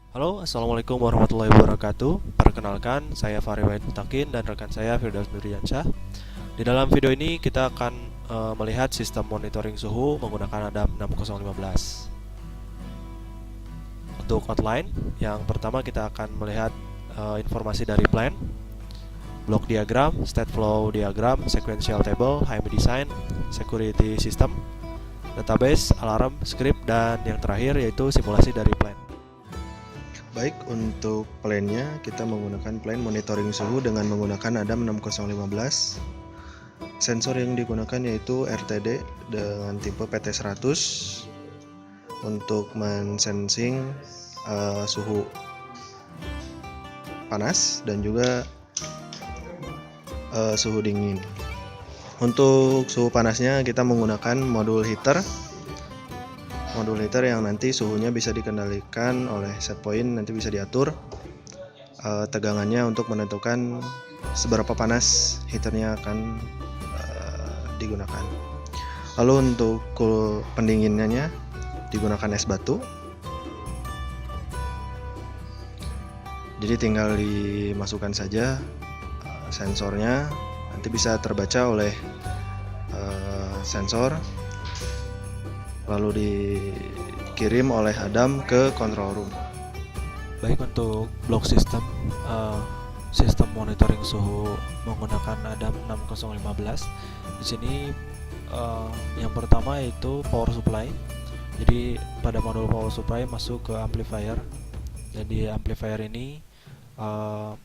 Halo, Assalamualaikum warahmatullahi wabarakatuh. Perkenalkan, saya Fahri Wahid Mutakin dan rekan saya Firdaus Nurdiansyah. Di dalam video ini kita akan melihat sistem monitoring suhu menggunakan ADAM 6015. Untuk outline, yang pertama kita akan melihat informasi dari plan, block diagram, state flow diagram, sequential table, HMI design, security system, database, alarm, script, dan yang terakhir yaitu simulasi dari plan. Baik, untuk plannya kita menggunakan plan monitoring suhu dengan menggunakan ADAM 6015. Sensor yang digunakan yaitu RTD dengan tipe PT100 untuk mensensing suhu panas dan juga suhu dingin. Untuk suhu panasnya kita menggunakan modul heater yang nanti suhunya bisa dikendalikan oleh set point, nanti bisa diatur tegangannya untuk menentukan seberapa panas heaternya akan digunakan. Lalu untuk pendinginannya digunakan es batu, jadi tinggal dimasukkan saja sensornya, nanti bisa terbaca oleh sensor, lalu dikirim oleh ADAM ke control room. Baik, untuk block system, sistem monitoring suhu menggunakan ADAM 6015. Di sini yang pertama yaitu power supply. Jadi pada modul power supply masuk ke amplifier, dan di amplifier ini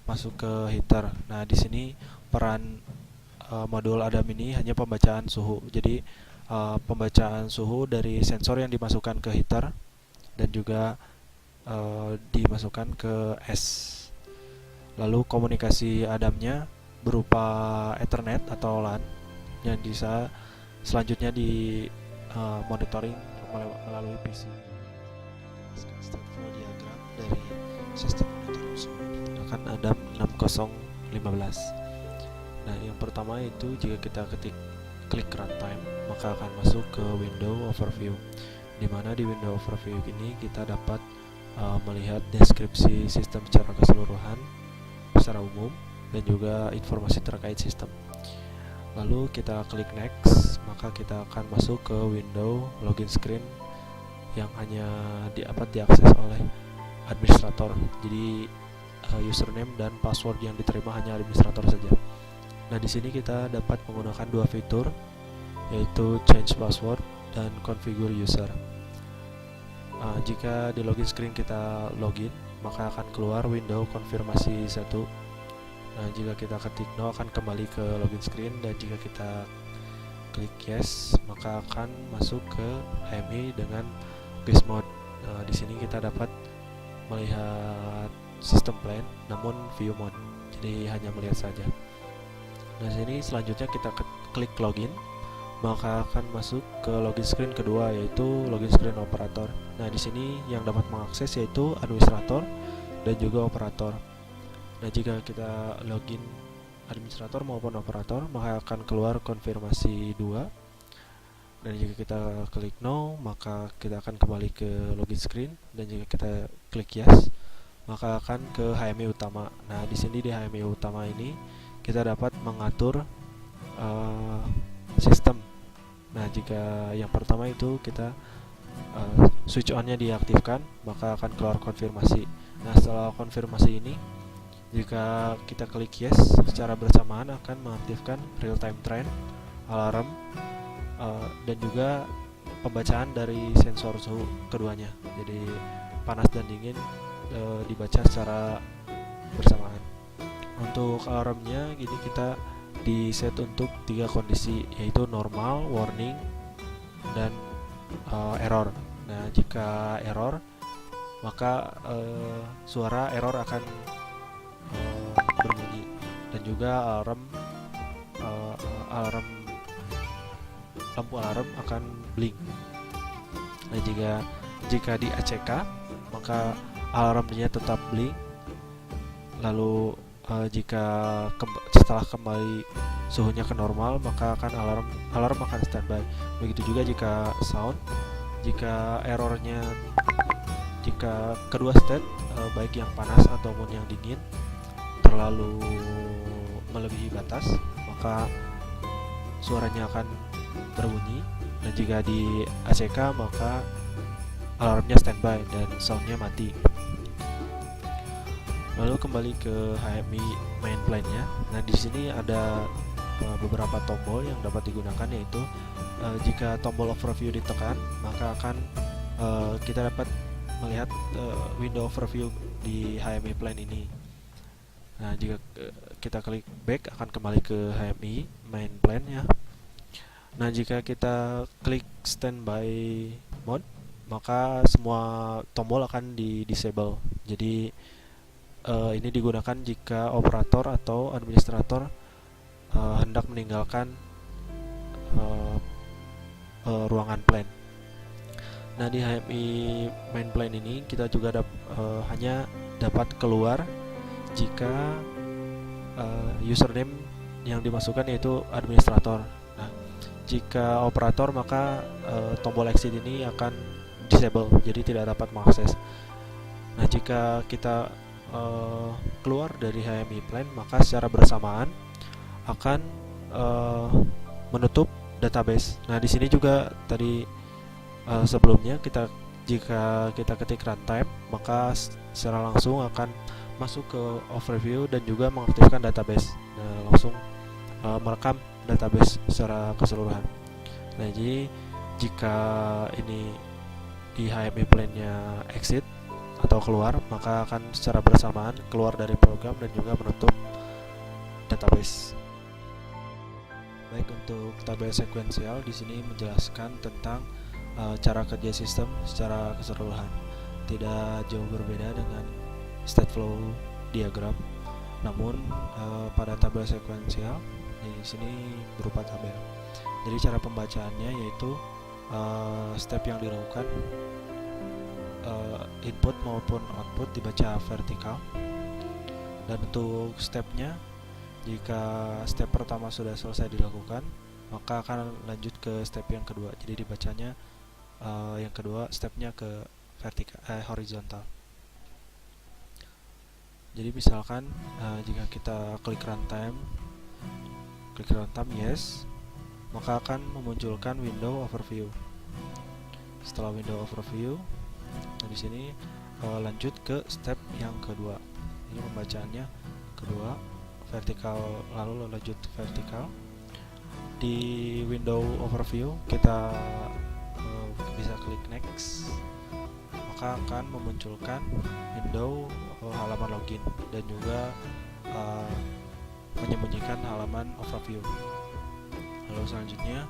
masuk ke heater. Nah, di sini peran modul ADAM ini hanya pembacaan suhu. Jadi pembacaan suhu dari sensor yang dimasukkan ke heater dan juga dimasukkan ke S. Lalu komunikasi ADAM-nya berupa Ethernet atau LAN yang bisa selanjutnya di monitoring melalui PC. State flow diagram dari sistem monitoring suhu menggunakan ADAM 6015. Nah, yang pertama itu jika kita klik runtime, maka akan masuk ke window overview, di mana di window overview ini kita dapat melihat deskripsi sistem secara keseluruhan secara umum dan juga informasi terkait sistem. Lalu kita klik next, maka kita akan masuk ke window login screen yang hanya dapat diakses oleh administrator. Jadi username dan password yang diterima hanya administrator saja. Nah, di sini kita dapat menggunakan dua fitur, yaitu change password dan configure user. Jika di login screen kita login, maka akan keluar window konfirmasi 1. Nah, jika kita ketik no akan kembali ke login screen, dan jika kita klik yes, maka akan masuk ke HMI dengan guest mode. Di sini kita dapat melihat sistem plan namun view mode, jadi hanya melihat saja. Nah, sini selanjutnya kita klik login, maka akan masuk ke login screen kedua, yaitu login screen operator. Nah, di sini yang dapat mengakses yaitu administrator dan juga operator. Nah, jika kita login administrator maupun operator, maka akan keluar konfirmasi 2. Dan jika kita klik no, maka kita akan kembali ke login screen, dan jika kita klik yes, maka akan ke HMI utama. Nah, di sini di HMI utama ini kita dapat mengatur sistem. Nah, jika yang pertama itu kita switch on-nya diaktifkan, maka akan keluar konfirmasi. Nah, setelah konfirmasi ini, jika kita klik yes, secara bersamaan akan mengaktifkan real time trend, alarm, dan juga pembacaan dari sensor suhu keduanya. Jadi panas dan dingin dibaca secara bersamaan. Untuk alarmnya gini, kita di set untuk 3 kondisi, yaitu normal, warning, dan error. Nah, jika error, maka suara error akan berbunyi, dan juga lampu alarm akan blink. Nah, jika di ACK, maka alarmnya tetap blink. Lalu jika setelah kembali suhunya ke normal, maka akan alarm akan standby. Begitu juga jika sound, jika jika kedua state baik yang panas ataupun yang dingin terlalu melebihi batas, maka suaranya akan berbunyi, dan jika di ACK maka alarmnya standby dan soundnya mati. Lalu kembali ke HMI main plan-nya. Nah, di sini ada beberapa tombol yang dapat digunakan, yaitu jika tombol overview ditekan, maka akan kita dapat melihat window overview di HMI plan ini. Nah, jika kita klik back akan kembali ke HMI main plan-nya. Nah, jika kita klik standby mode, maka semua tombol akan di disable. Jadi ini digunakan jika operator atau administrator hendak meninggalkan ruangan plan. Nah, di HMI main plan ini kita juga hanya dapat keluar jika username yang dimasukkan yaitu administrator. Nah, jika operator maka tombol exit ini akan disable, jadi tidak dapat mengakses. Nah, jika kita keluar dari HMI plan, maka secara bersamaan akan menutup database. Nah, di sini juga tadi sebelumnya jika kita ketik runtime, maka secara langsung akan masuk ke overview dan juga mengaktifkan database. Nah, langsung merekam database secara keseluruhan. Nah, jadi jika ini di HMI plan-nya exit atau keluar, maka akan secara bersamaan keluar dari program dan juga menutup database. Baik, untuk tabel sekuensial di sini menjelaskan tentang cara kerja sistem secara keseluruhan. Tidak jauh berbeda dengan state flow diagram, namun pada tabel sekuensial di sini berupa tabel. Jadi cara pembacaannya yaitu step yang dilakukan, input maupun output dibaca vertikal, dan untuk stepnya, jika step pertama sudah selesai dilakukan, maka akan lanjut ke step yang kedua. Jadi dibacanya yang kedua stepnya ke horizontal. Jadi misalkan jika kita klik runtime yes, maka akan memunculkan window overview. Setelah window overview, nah di sini lanjut ke step yang kedua. Ini pembacaannya kedua, vertikal, lalu lanjut vertikal. Di window overview kita bisa klik next, maka akan memunculkan window halaman login dan juga menyembunyikan halaman overview. Lalu selanjutnya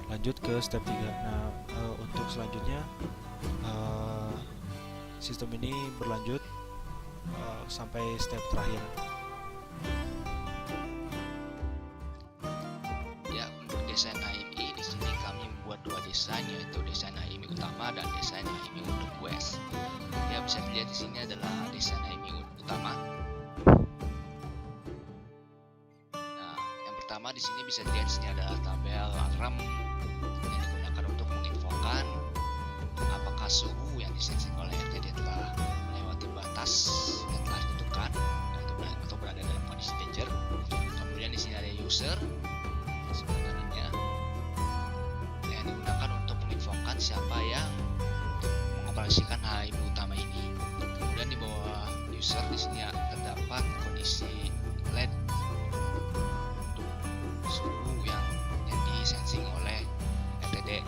lanjut ke step 3. Nah, untuk selanjutnya sistem ini berlanjut sampai step terakhir. Ya, untuk desain HMI di sini kami membuat dua desain, yaitu desain HMI utama dan desain HMI untuk West. Ya, bisa dilihat di sini adalah desain HMI utama. Nah, yang pertama di sini bisa dilihat di sini adalah tabel alarm yang digunakan untuk menginfokan apakah suhu yang disensing oleh RTD telah melewati batas yang telah ditentukan atau berada dalam kondisi danger. Kemudian di sini ada user sebelah kanannya yang digunakan untuk menginfokan siapa yang mengoperasikan HMI utama ini. Kemudian di bawah user di sini terdapat kondisi LED untuk suhu yang disensing oleh RTD,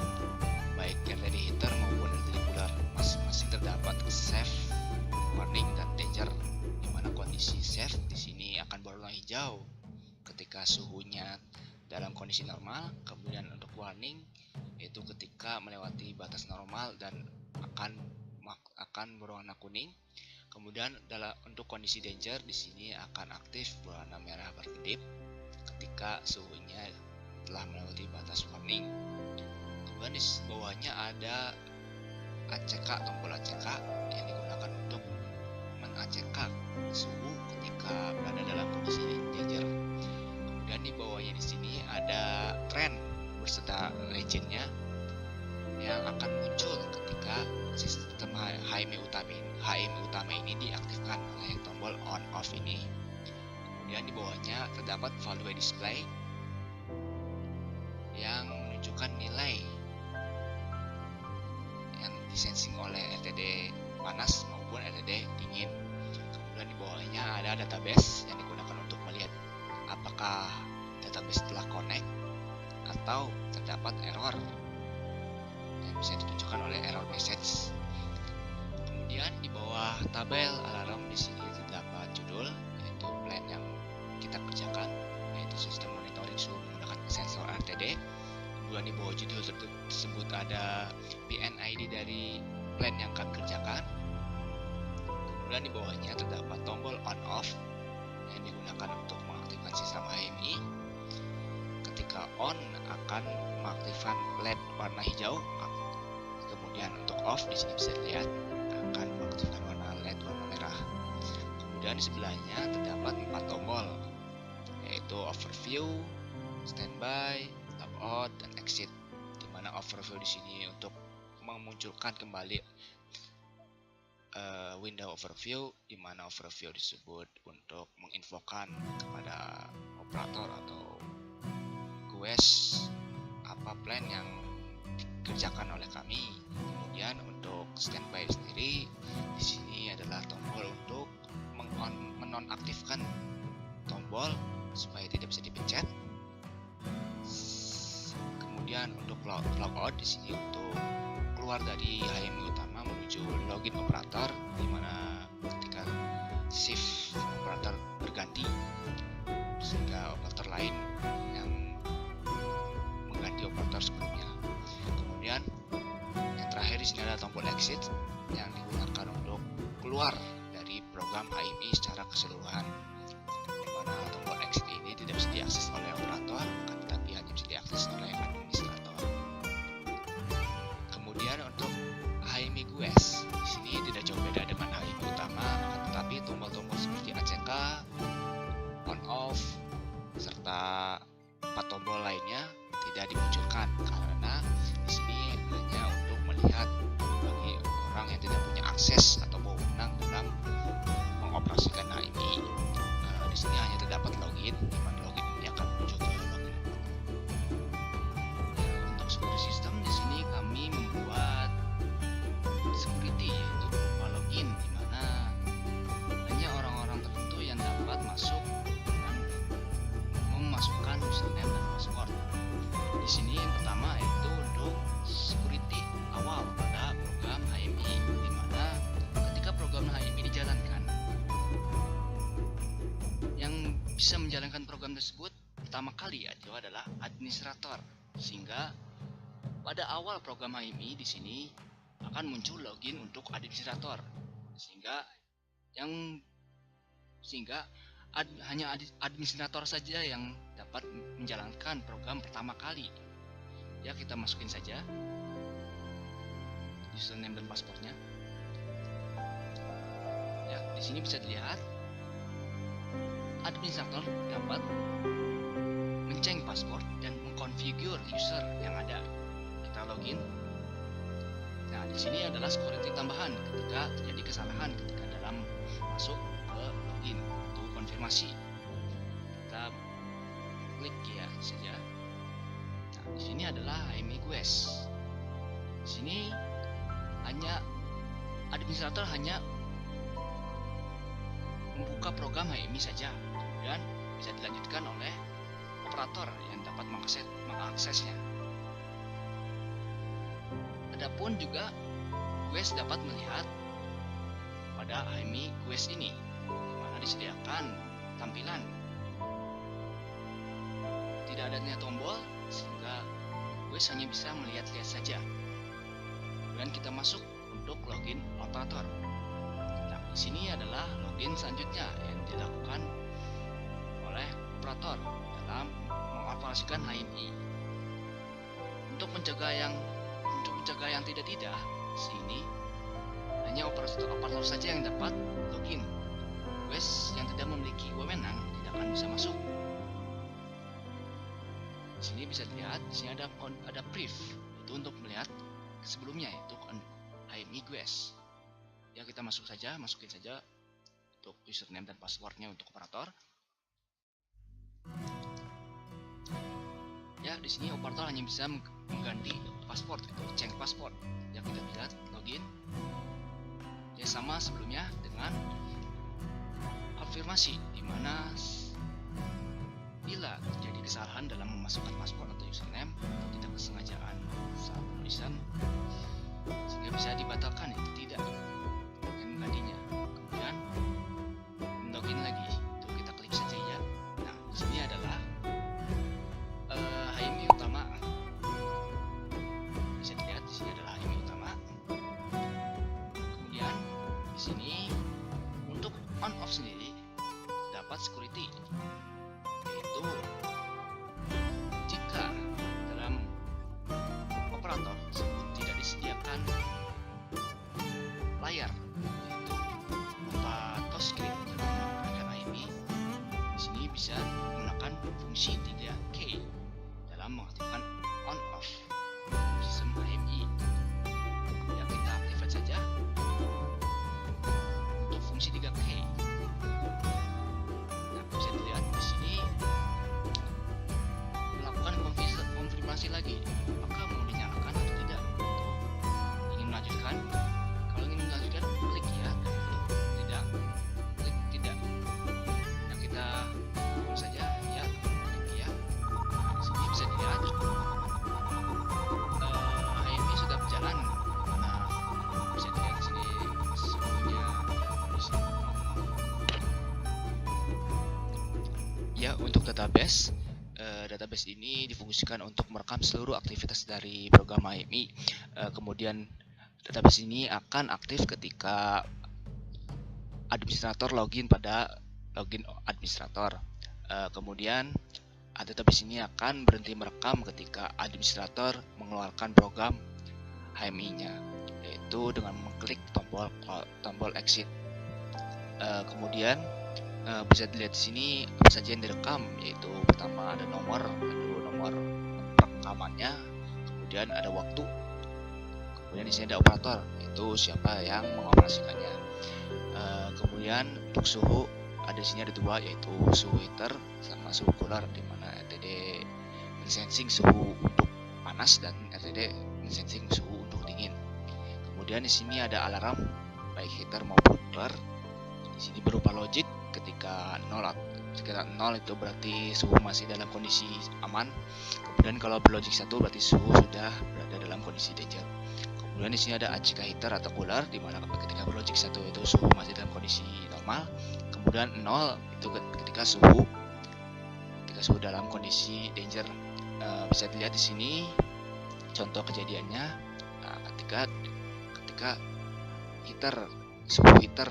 baik RTD heater maupun RTD cooler. Masing-masing terdapat safe, warning, dan danger, di mana kondisi safe di sini akan berwarna hijau ketika suhunya dalam kondisi normal. Kemudian untuk warning yaitu ketika melewati batas normal dan akan berwarna kuning. Kemudian untuk kondisi danger di sini akan aktif berwarna merah berkedip ketika suhunya telah melewati batas warning. Kemudian di bawahnya ada ACK, tombol ACK yang digunakan untuk men-ACK suhu ketika berada dalam kondisi danger. Kemudian di bawahnya di sini ada trend berserta legendnya yang akan muncul ketika sistem HMI HMI utama ini diaktifkan oleh tombol on off ini. Kemudian di bawahnya terdapat value display yang menunjukkan nilai yang disensing oleh LTD panas maupun LTD dingin. Kemudian di bawahnya ada database yang digunakan untuk melihat apakah database telah connect atau terdapat error yang bisa ditunjukkan oleh error message. Kemudian di bawah tabel alarm di sini terdapat judul, yaitu plan yang kita kerjakan, yaitu sistem monitoring suhu menggunakan sensor RTD. Kemudian di bawah judul tersebut ada PNID dari plan yang kami kerjakan. Kemudian di bawahnya terdapat tombol on off yang digunakan untuk mengaktifkan sistem HMI. Ketika on akan mengaktifkan LED warna hijau. Kemudian untuk off di sini bisa dilihat akan mengaktifkan warna LED warna merah. Kemudian di sebelahnya terdapat 4 tombol, yaitu overview, standby, logout, dan exit. Di mana overview di sini untuk memunculkan kembali window overview, di mana overview disebut untuk menginfokan kepada operator atau GUES apa plan yang dikerjakan oleh kami. Kemudian untuk standby sendiri di sini adalah tombol untuk menonaktifkan tombol supaya tidak bisa dipencet. Kemudian untuk logout di sini untuk keluar dari HMI utama menuju login operator, di mana ketika shift operator berganti sehingga operator lain yang mengganti operator sebelumnya. Kemudian yang terakhir di sini adalah tombol exit yang digunakan untuk keluar dari program HMI secara keseluruhan, di mana tombol exit ini tidak bisa diakses oleh operator, tetapi hanya bisa diakses oleh administrator. Kemudian untuk HMI GUES di sini tidak jauh beda dengan HMI utama, tetapi tombol-tombol seperti ACK, on off, serta 4 tombol lainnya tidak dimunculkan karena di sini hanya untuk melihat bagi orang yang tidak punya akses atau wewenang dalam mengoperasikan HMI. Di sini hanya terdapat login, di mana login ini akan menuju ke login. Untuk security system di sini kami membuat security, yaitu berupa login, di mana hanya orang-orang tertentu yang dapat masuk dengan memasukkan username dan password. Di sini yang pertama yaitu untuk security awal pada program HMI, di mana ketika program HMI dijalankan, yang bisa menjalankan program tersebut pertama kali adalah administrator, sehingga pada awal program HMI di sini akan muncul login untuk administrator, sehingga hanya administrator saja yang dapat menjalankan program pertama kali. Ya, kita masukin saja username dan passwordnya. Ya, di sini bisa dilihat administrator dapat menceng password dan mengkonfigur user yang ada. Kita login. Nah, di sini adalah security tambahan ketika terjadi kesalahan ketika dalam masuk ke login, itu konfirmasi. Kita klik ya saja. Nah, di sini adalah HMI GUES. Di sini hanya administrator hanya membuka program HMI saja, kemudian bisa dilanjutkan oleh operator yang dapat mengaksesnya. Adapun juga GUES dapat melihat pada HMI GUES ini, di mana disediakan tampilan tidak adanya tombol, sehingga GUES hanya bisa melihat-lihat saja. Kemudian kita masuk untuk login operator. Nah, di sini adalah login selanjutnya yang dilakukan oleh operator dalam mengoperasikan HMI. Untuk mencegah yang tidak-tidak, sini hanya operator saja yang dapat login. GUES yang tidak memiliki wewenang tidak akan bisa masuk. Di sini bisa dilihat, di sini ada brief, itu untuk melihat sebelumnya, itu HMI GUES. Ya kita masukin saja untuk username dan passwordnya untuk operator. Ya, di sini operator hanya bisa mengganti password, itu change password. Yang kita lihat login. Ya sama sebelumnya dengan konfirmasi, di mana bila terjadi kesalahan dalam memasukkan password atau username atau tidak kesengajaan saat penulisan, sehingga bisa dibatalkan itu tidak dan menggantinya. Kemudian login lagi, itu kita klik saja ya. Nah, di sini adalah HMI utama. Bisa dilihat di sini adalah HMI utama. Kemudian di sini untuk on off sendiri dapat security, yaitu jika dalam operator tersebut tidak disediakan layar, yaitu berupa touchscreen dalam menggunakan HMI, di sini bisa menggunakan fungsi 3K dalam mengaktifkan on off sistem HMI. Ya, kita aktifkan saja untuk fungsi 3K. Nah, bisa dilihat di sini melakukan konfirmasi lagi apakah mau dinyalakan atau tidak. Ingin melanjutkan, kalau ingin melanjutkan klik ya, tidak klik tidak. Nah, kita tunggu saja ya, klik ya. Di sini bisa dilihat HMI sudah berjalan. Nah, bisa dilihat di sini suhunya di sini. Ya, untuk database ini difungsikan untuk merekam seluruh aktivitas dari program HMI. Kemudian database ini akan aktif ketika administrator login pada login administrator. Kemudian database ini akan berhenti merekam ketika administrator mengeluarkan program HMI-nya, yaitu dengan mengklik tombol exit. Kemudian bisa dilihat di sini apa saja yang direkam, yaitu pertama ada nomor rekamannya, kemudian ada waktu, kemudian di sini ada operator, yaitu siapa yang mengoperasikannya. Kemudian untuk suhu ada di sini ada dua, yaitu suhu heater sama suhu cooler, di mana RTD mensensing suhu untuk panas dan RTD mensensing suhu untuk dingin. Kemudian di sini ada alarm baik heater maupun cooler. Di sini berupa logic ketika 0 itu berarti suhu masih dalam kondisi aman. Kemudian kalau berlogik 1 berarti suhu sudah berada dalam kondisi danger. Kemudian di sini ada ACK heater atau cooler, di mana ketika berlogik 1 itu suhu masih dalam kondisi normal. Kemudian 0 itu ketika suhu dalam kondisi danger. Bisa dilihat di sini contoh kejadiannya. Nah, ketika suhu heater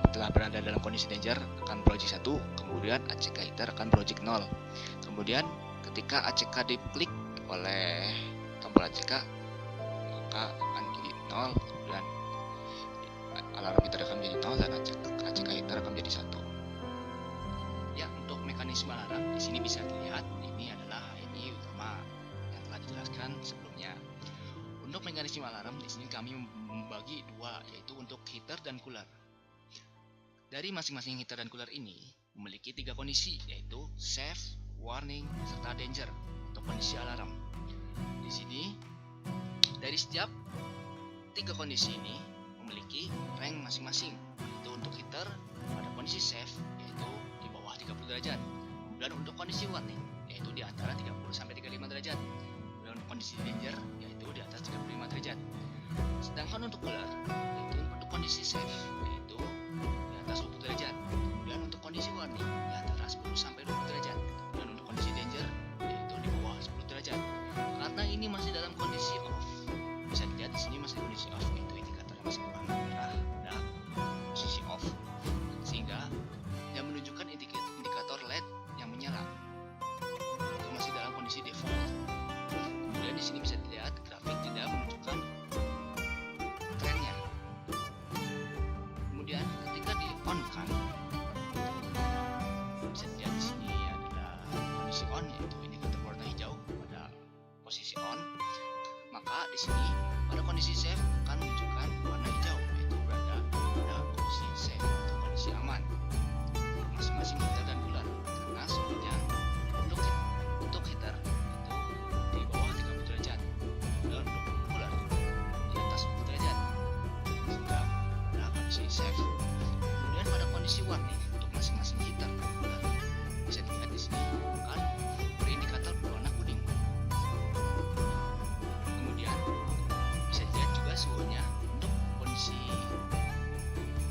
telah berada dalam kondisi danger akan berlogik 1, kemudian ACK heater akan berlogik 0. Kemudian ketika ACK diklik oleh tombol ACK maka akan jadi 0, kemudian alarm heater akan menjadi 0 dan ACK heater akan menjadi 1. Ya, untuk mekanisme alarm di sini bisa dilihat ini adalah HMI utama yang telah dijelaskan sebelumnya. Untuk mekanisme alarm di sini kami membagi dua, yaitu untuk heater dan cooler. Dari masing-masing heater dan cooler ini memiliki 3 kondisi, yaitu safe, warning, serta danger untuk kondisi alarm. Di sini dari setiap 3 kondisi ini memiliki rank masing-masing, yaitu untuk heater pada kondisi safe yaitu di bawah 30 derajat. Kemudian untuk kondisi warning yaitu di antara 30 sampai 35 derajat. Kemudian untuk kondisi danger yaitu di atas 35 derajat. Sedangkan untuk cooler yaitu untuk kondisi safe yaitu di atas 20 derajat. Kemudian untuk kondisi warning di antara 10 sampai 20 derajat. Dan untuk kondisi danger yaitu di bawah 10 derajat. Karena ini masih dalam kondisi off, bisa dilihat di sini masih kondisi off, yaitu indikatornya masih berwarna merah pada posisi off, sehingga yang menunjukkan indikator LED yang menyala itu masih dalam kondisi default. Kemudian di sini bisa dilihat grafik tidak menunjukkan trennya. Kemudian ketika di on kan, bisa dilihat di sini adalah kondisi on, yaitu indikator warna hijau pada posisi on. Maka di sini pada kondisi safe akan menunjukkan warna hijau, yaitu kondisi safe. Kemudian pada kondisi warning untuk masing-masing heater cooler bisa dilihat di sini akan berindikator berwarna kuning. Kemudian bisa dilihat juga suhunya untuk kondisi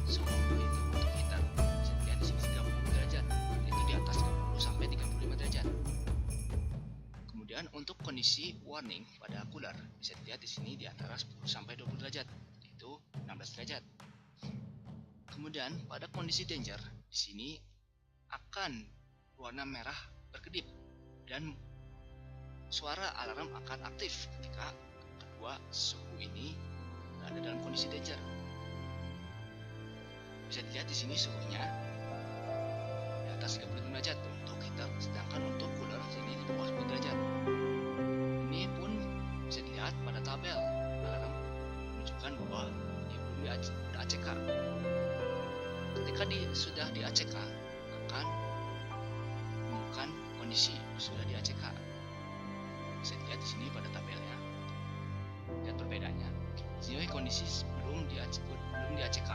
suhu itu untuk heater bisa dilihat di sini 30 derajat, yaitu di atas 30 sampai 35 derajat. Kemudian untuk kondisi warning pada cooler bisa dilihat di sini di antara 10 sampai 20 derajat, yaitu 16 derajat. Kemudian pada kondisi danger di sini akan warna merah berkedip dan suara alarm akan aktif ketika kedua suhu ini ada dalam kondisi danger. Bisa dilihat di sini suhunya di atas 35 derajat untuk heater, sedangkan untuk cooler sini di bawah 10 derajat. Ini pun bisa dilihat pada tabel alarm menunjukkan bahwa dia belum di ACK. Ketika sudah di ACK akan menemukan kondisi sudah di ACK. Bisa dilihat di sini pada tabelnya. Lihat perbedaannya. Di sini kondisi belum di ACK.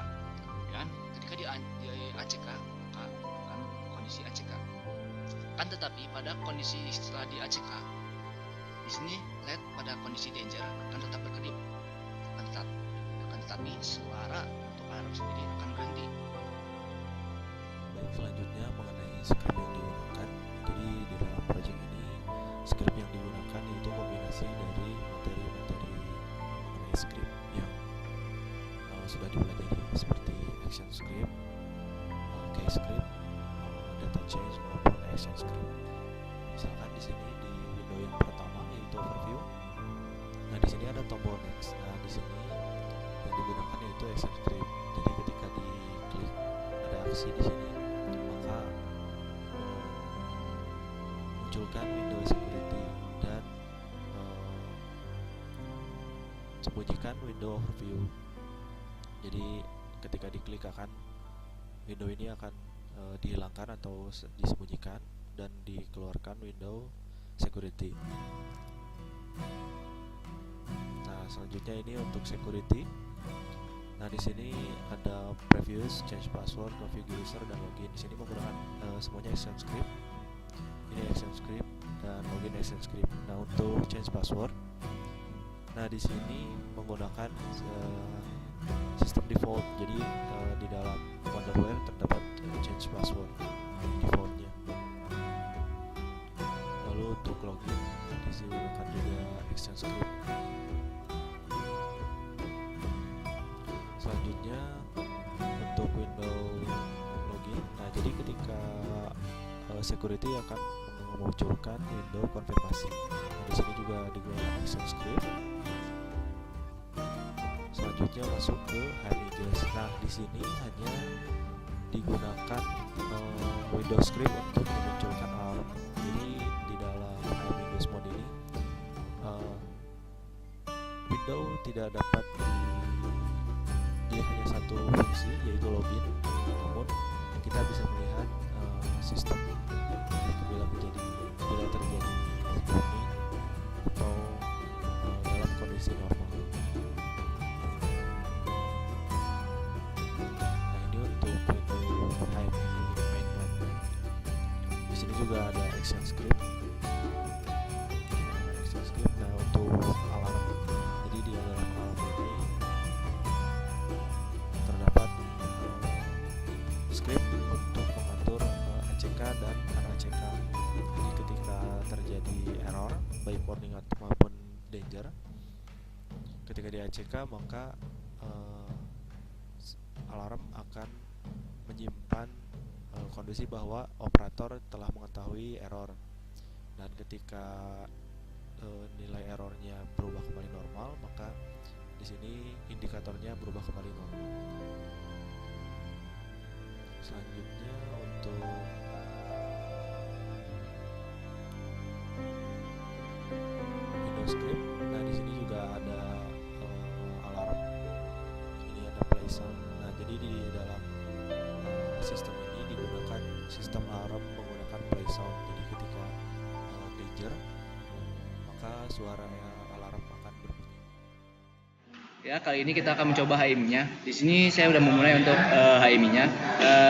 Dan ketika di ACK maka akan kondisi ACK. Kan tetapi pada kondisi setelah di ACK di sini LED pada kondisi danger akan tetap berkedip. Akan tetapi suara untuk alarm sendiri akan berhenti. Baik, selanjutnya mengenai script yang digunakan. Jadi di dalam project ini script yang digunakan itu kombinasi dari materi-materi mengenai script yang sudah dipelajari seperti action script, case script, data change maupun action script. Misalkan di sini di window yang pertama yaitu overview. Nah, di sini ada tombol next. Nah, di sini yang digunakan yaitu action script. Jadi ketika diklik ada aksi di sini, maka munculkan window security dan sembunyikan window overview. Jadi ketika diklik akan window ini akan dihilangkan atau disembunyikan dan dikeluarkan window security. Nah, selanjutnya ini untuk security. Nah, di sini ada previous, change password, configure user, dan login. Di sini menggunakan semuanya action script. Ini action script dan login action script. Nah, untuk change password, nah di sini menggunakan sistem default. Jadi di dalam Wonderware terdapat change password defaultnya. Lalu untuk login di sini menggunakan juga action script. Selanjutnya untuk window login. Nah, jadi ketika security akan memunculkan window konfirmasi. Nah, di sini juga digunakan action script. Selanjutnya masuk ke HMIGS. Nah, di sini hanya digunakan Windows script untuk memunculkan alarm. Jadi di dalam HMIGS mode ini window tidak dapat dia hanya satu fungsi yaitu login. Namun kita bisa melihat sistem bila terjadi overwhelming atau dalam kondisi normal. Nah, ini untuk window mainland. Di sini juga ada action script. Nah, untuk alarm. Jadi di dalam alarm ini terdapat script untuk mengatur ACK dan non-ACK. Jadi ketika terjadi error baik warning maupun danger, ketika di ACK maka alarm akan menyimpan kondisi bahwa operator telah mengetahui error, dan ketika nilai errornya berubah kembali normal, maka di sini indikatornya berubah kembali normal. Selanjutnya untuk Windows script. Nah, di sini juga ada alarm. Ini ada play sound. Nah, jadi di dalam sistem ini digunakan sistem alarm menggunakan play sound. Jadi ketika danger, maka suara alarm akan berbunyi. Ya, kali ini kita akan mencoba HMI-nya. Di sini saya sudah memulai untuk HMI-nya.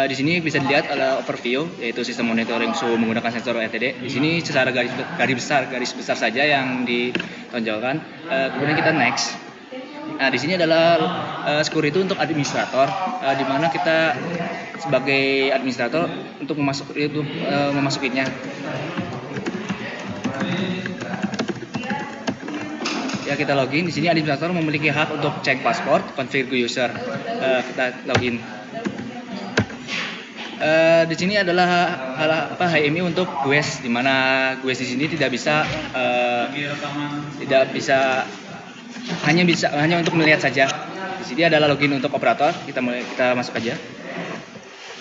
Di sini bisa dilihat ada overview, yaitu sistem monitoring suhu menggunakan sensor RTD. Di sini secara garis besar saja yang ditonjolkan. Kemudian kita next. Nah, di sini adalah skur itu untuk administrator, di mana kita sebagai administrator untuk memasukinya. Ya, kita login. Di sini administrator memiliki hak untuk cek password, configure user. Kita login. Di sini adalah HMI untuk GUES, di mana GUES di sini tidak bisa hanya untuk melihat saja. Di sini adalah login untuk operator. Kita masuk aja.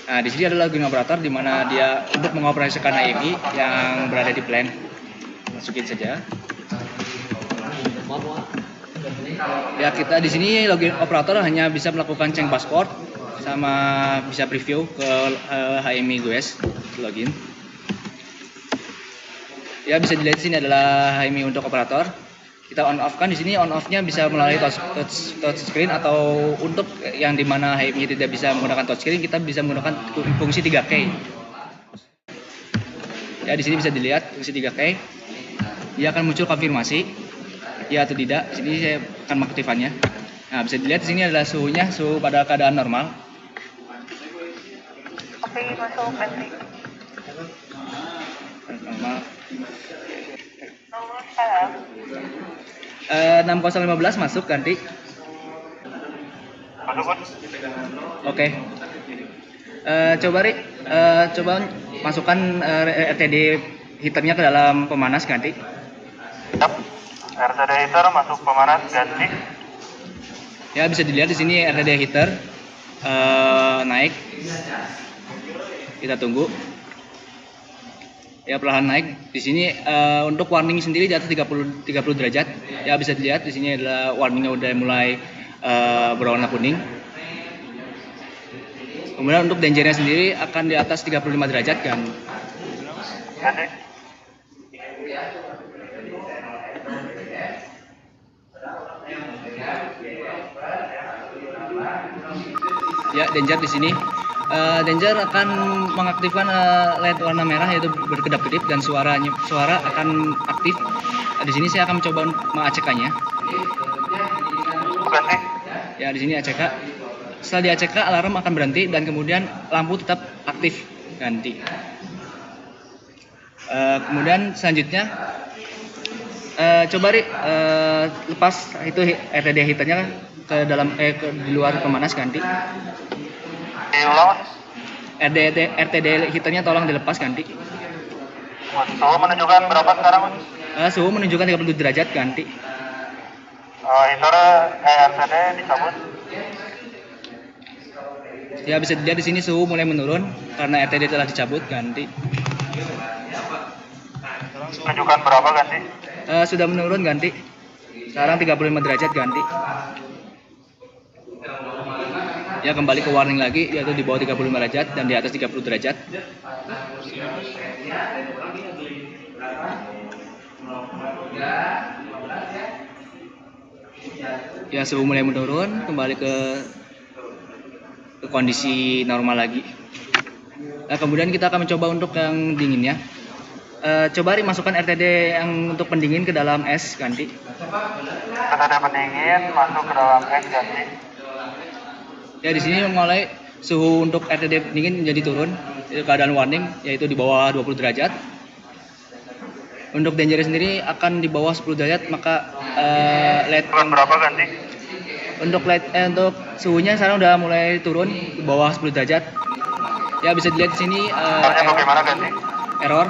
Nah, di sini adalah login operator, di mana dia untuk mengoperasikan HMI yang berada di plan. Masukin saja. Ya, kita di sini login operator hanya bisa melakukan change password sama bisa preview ke HMI GUES login. Ya, bisa dilihat di sini adalah HMI untuk operator. Kita on off kan, di sini on off-nya bisa melalui touch screen, atau untuk yang dimana HMI tidak bisa menggunakan touch screen, kita bisa menggunakan fungsi 3K. Ya, di sini bisa dilihat fungsi 3K. Dia akan muncul konfirmasi ya atau tidak. Di sini saya akan mengaktifkannya. Nah, bisa dilihat di sini adalah suhunya, suhu pada keadaan normal. Oke, masuk ganti. Normal. Nomor sekarang. 6015 masuk ganti. Masuk. Oke. Coba masukkan RTD heaternya ke dalam pemanas ganti. RTD heater masuk pemanas ganti. Ya, bisa dilihat di sini RTD heater naik. Kita tunggu. Ya, perlahan naik. Di sini untuk warning sendiri di atas 30 derajat. Ya, bisa dilihat di sini adalah warningnya udah mulai berwarna kuning. Kemudian untuk dangernya sendiri akan di atas 35 derajat kan. Ganti. Ya, danger di sini. Danger akan mengaktifkan LED warna merah, yaitu berkedap-kedip, dan suara akan aktif. Di sini saya akan mencoba mengacekkannya. Ganti. Ya, di sini ACK. Setelah di ACK, alarm akan berhenti dan kemudian lampu tetap aktif ganti. Kemudian selanjutnya coba lepas itu RTD heaternya ke dalam di luar pemanas ganti. Diulang. RTD heaternya tolong dilepas ganti. Suhu menunjukkan berapa sekarang? Suhu menunjukkan 30 derajat ganti. Heater RTD dicabut. Ya, bisa dilihat di sini suhu mulai menurun karena RTD telah dicabut ganti. Menunjukkan berapa ganti? Sudah menurun ganti. Sekarang 35 derajat ganti. Ya, kembali ke warning lagi, yaitu di bawah 35 derajat dan di atas 30 derajat. Ya, suhu mulai menurun, kembali ke kondisi normal lagi. Nah, kemudian kita akan mencoba untuk yang dinginnya. Coba masukkan RTD yang untuk pendingin ke dalam es ganti. RTD pendingin masuk ke dalam es ganti. Ya, di sini mulai suhu untuk RTD pendingin menjadi turun, keadaan warning, yaitu di bawah 20 derajat. Untuk danger sendiri akan di bawah 10 derajat, maka LED Berapa ganti? untuk untuk suhunya sekarang udah mulai turun di bawah 10 derajat. Ya, bisa dilihat di sini Bagaimana ganti? error.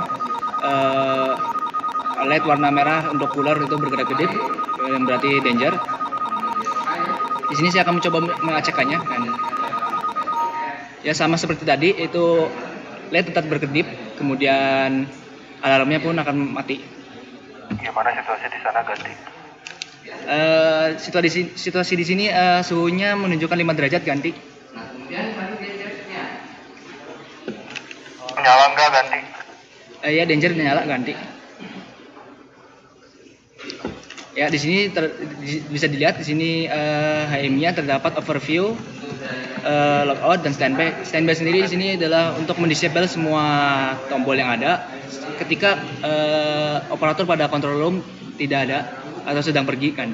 LED warna merah untuk cooler itu berkedip-kedip, yang berarti danger. Di sini saya akan mencoba mengacekkannya kan. Ya, sama seperti tadi, itu LED tetap berkedip, kemudian alarmnya pun akan mati. Gimana situasi di sana ganti? Situasi di sini suhunya menunjukkan 5 derajat ganti. Menyala enggak ganti? Ya, danger nyala ganti. Ya, di sini bisa dilihat di sini HMI-nya terdapat overview, logout dan standby. Standby sendiri di sini adalah untuk mendisable semua tombol yang ada ketika operator pada control room tidak ada atau sedang pergi kan.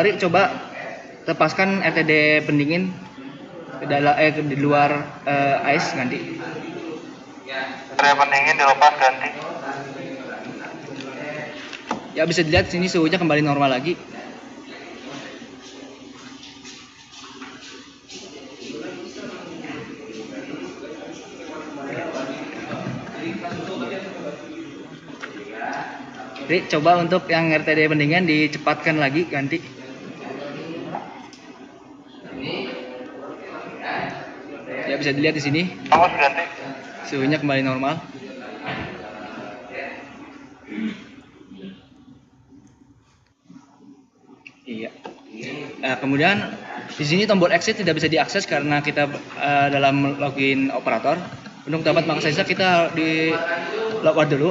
Rik, coba lepaskan RTD pendingin ke dalam di luar ice nanti. RTD pendingin dilepas ganti. Ya, bisa dilihat sini suhunya kembali normal lagi. Rik, coba untuk yang RTD pendingan dicepatkan lagi ganti. Ya, bisa dilihat di sini Awas ganti. suhunya kembali normal. Iya. Nah, kemudian di sini tombol exit tidak bisa diakses karena kita dalam login operator. Untuk dapat mengakses kita di logout dulu.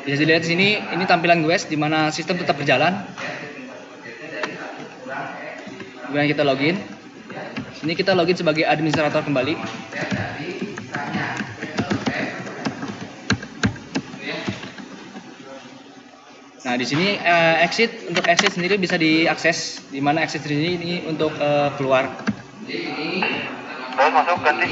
Bisa dilihat di sini, ini tampilan GUIS di mana sistem tetap berjalan. Kemudian kita login. Sini kita login sebagai administrator kembali. Nah, di sini untuk exit sendiri bisa diakses, di mana exit sendiri ini untuk keluar. Terus masuk ganti.